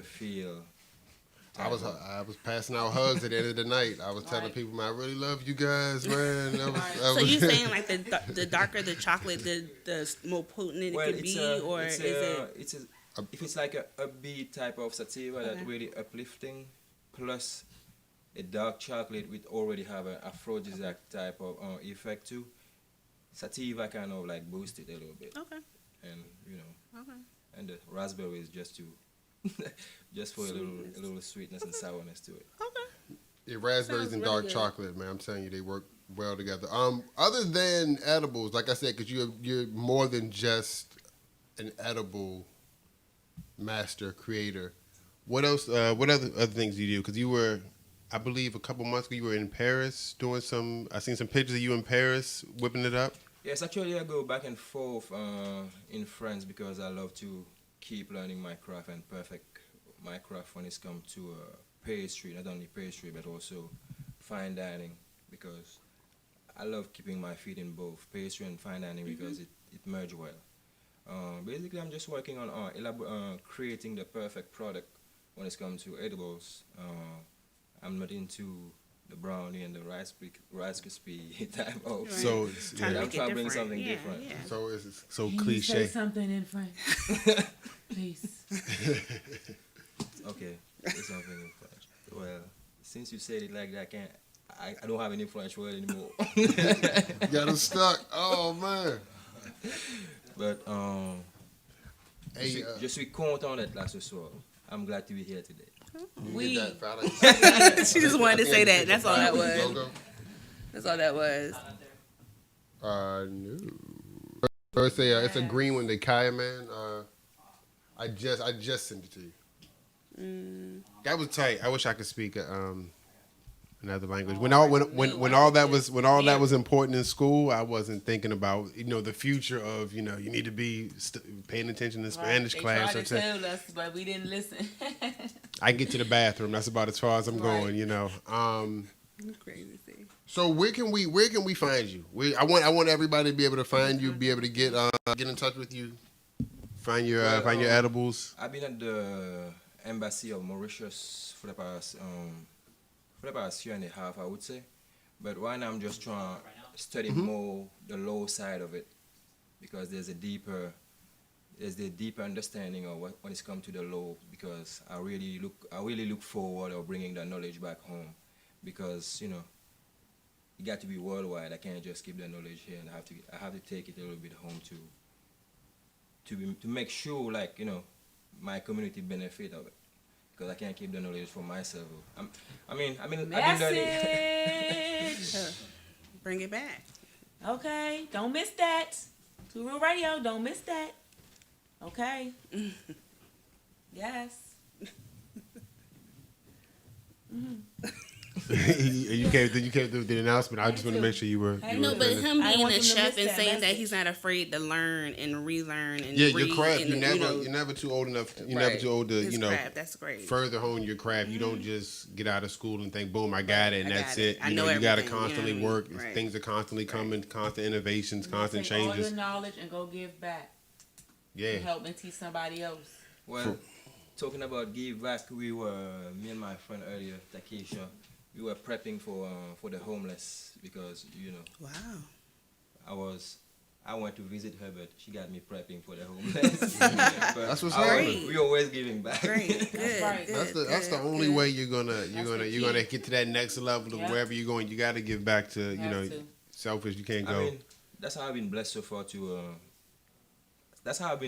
feel. I was passing out hugs at the end of the night. I was telling people, man, I really love you guys, man. So you saying like the darker the chocolate, the more potent it could be, or is it? If it's like a upbeat type of sativa Okay. that really uplifting, plus a dark chocolate which already have an aphrodisiac type of effect too, sativa kind of like boost it a little bit, Okay. and Okay. and the raspberry is just to just for a Sweetness. little sweetness and sourness to it. Okay. Yeah, raspberries Sounds and really dark good. chocolate, man. I'm telling you, they work well together. Other than edibles, like I said, because you're more than just an edible master creator. What else? What other things do you do? Because you were, I believe, a couple months ago, you were in Paris doing some. I seen some pictures of you in Paris whipping it up. Yes, actually, I go back and forth in France because I love to keep learning my craft and perfect my craft when it's come to pastry, not only pastry but also fine dining, because I love keeping my feet in both pastry and fine dining because it merge well. Basically, I'm just working on creating the perfect product when it's come to edibles. I'm not into the brownie and the rice crispy type of. So Trying to yeah. I'm make it trying to bring different. something Yeah, different. Yeah. So it's so Can you say cliche. something in French? Please. Okay, say something in French. Well, since you said it like that, I don't have any French word anymore. Got him stuck. Oh man. But Hey, je suis content d'être là ce soir. I'm glad to be here today. you get that, fella? She just wanted to say that. That's all that was. Logo? That's all that was. No. So it's a green one, the Kaya man. I just sent it to you. That was tight. I wish I could speak another language. When all that was important in school, I wasn't thinking about the future of you need to be paying attention in Spanish They class. tried to tell us, but we didn't listen. I get to the bathroom. That's about as far as I'm Right. going. Crazy. So where can we find you? I want everybody to be able to find you, be able to get in touch with you, find your edibles. I've been at the embassy of Mauritius for the past year and a half, I would say. But right now I'm just trying to study more the low side of it, because there's the deeper understanding of when it's come to the law. Because I really look forward of bringing that knowledge back home, because you got to be worldwide. I can't just keep the knowledge here, and I have to take it a little bit home to make sure my community benefit of it, because I can't keep the knowledge for myself. I've been learning. Message. Bring it back. Okay, don't miss that. Two Real Radio, don't miss that. Okay. Yes. you came through the announcement. I just want to make sure you were. Hey, You No, were but finished. him I being want a them to chef miss and that saying that message. he's not afraid to learn and relearn and Yeah, read your craft. and, You're never too old enough. You're never right. too old to His craft, that's great. further hone your craft. You don't just get out of school and think, boom, I got it, and I that's got it. it. I You know you got to everything, you know constantly what I mean? work. Right. Things are constantly coming, constant innovations, constant Take all changes. your knowledge and go give back. Yeah. And help and teach somebody else. Well, talking about give back, me and my friend earlier, Takesha, we were prepping for the homeless, because Wow. I went to visit her, but she got me prepping for the homeless. That's what's happening. We always giving back. Great. Good. right. Good, That's the good, only good. way you're gonna the get to that next level of Yeah. wherever you're going. You got to give back to Have to. selfish. You can't I go. mean, that's how I've been blessed so far. That's how I've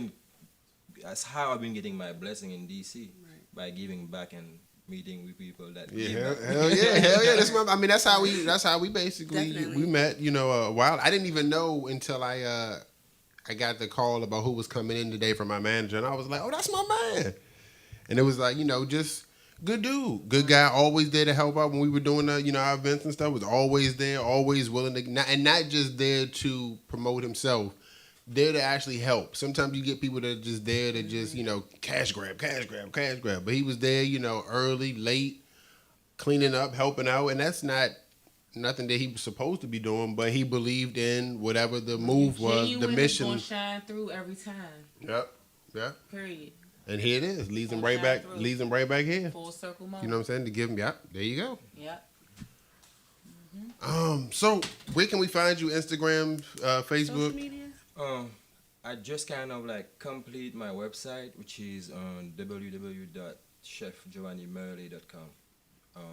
been getting my blessing in DC, by giving back and meeting with people that Yeah, give back. hell yeah. That's how we basically Definitely. we met. A while. I didn't even know until I got the call about who was coming in today from my manager, and I was like, oh, that's my man. And it was like, just good dude, good guy, always there to help out when we were doing our events and stuff. Was always there, always willing to, and not just there to promote himself. There to actually help. Sometimes you get people that are just there to just, cash grab. But he was there, early, late, cleaning up, helping out. And that's not nothing that he was supposed to be doing, but he believed in whatever the move was, the Genuine is mission. gonna shine through every time. Yep. Period. And here it is. Leads him Gonna right shine back. through. Leads him right back here. Full circle moment. You know what I'm saying? To give him, yep. There you go. Yep. So where can we find you? Instagram, Social Facebook. media? I just kind of complete my website, which is on www.chefgiovannimerle.com.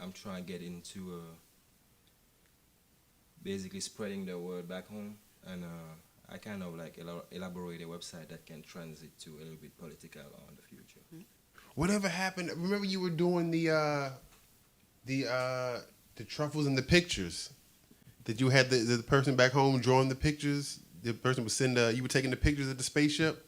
I'm trying to get into basically spreading the word back home, and I kind of elaborate a website that can transit to a little bit political on the future. Whatever happened? Remember you were doing the truffles and the pictures. That you had the person back home drawing the pictures. The person would send. You were taking the pictures of the spaceship.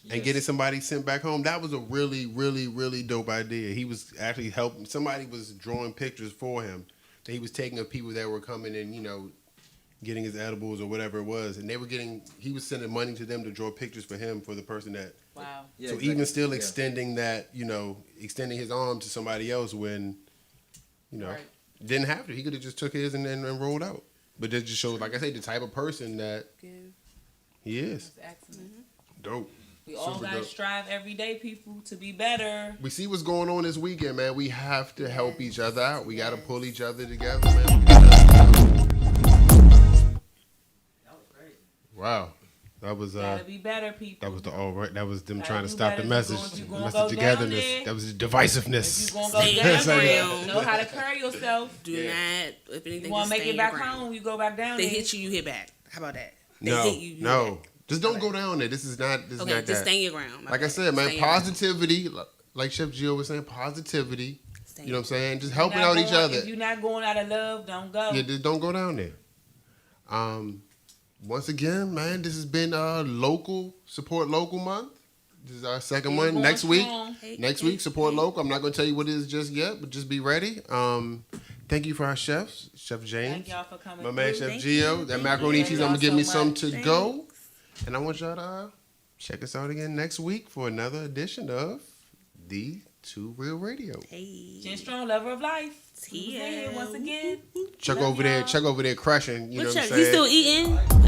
And Yes. getting somebody sent back home, that was a really, really, really dope idea. He was actually helping. Somebody was drawing pictures for him. That he was taking of people that were coming and, getting his edibles or whatever it was. And he was sending money to them to draw pictures for him for the person that. Wow. Yeah, So exactly. even still Yeah. extending that, extending his arm to somebody else when, Right. didn't have to. He could have just took his and rolled out. But that just shows, like I say, the type of person that he is. That's excellent. Dope. We all Super gotta dope. strive every day, people, to be better. We see what's going on this weekend, man. We have to help each other out. We got to Yes. pull each other together, man. Wow, that was Gotta be better, people. that was the all right. That was them Gotta trying to do stop better. the You message, gonna- you the gonna message go togetherness. down there? That was the If divisiveness. you gonna go Stay down your there, ground. know how to carry yourself. Do not, if anything, You wanna just make stay it your back ground. home, you go back down They there. hit you, you hit back. How about that? They No, hit you, you hit no, back. just don't go down there. This is not. This is Okay, not just that. stay in your ground. My Like I bad. said, man, Stay in your ground. positivity. Like Chef Gio was saying, positivity. Stay You know what I'm in saying? Just You're helping not out each going- other. If you're not going out of love, don't go. Yeah, just don't go down there. Once again, man, this has been local support local month. This is our second Keep one. going Next week, strong. next week support local. I'm not going to tell you what it is just yet, but just be ready. Thank you for our chefs, Chef James, Thank y'all for coming my man through. Chef Thank Gio. you. That Thank macaroni you. cheese, Thank I'm gonna give y'all me so some much. to Thanks. go, and I want y'all to check us out again next week for another edition of the Two Real Radio. Hey. Jen Strong, lover of life. Yeah. Here once again. Check Love over there, y'all. crushing. You know What's what up? I'm He saying? still eating?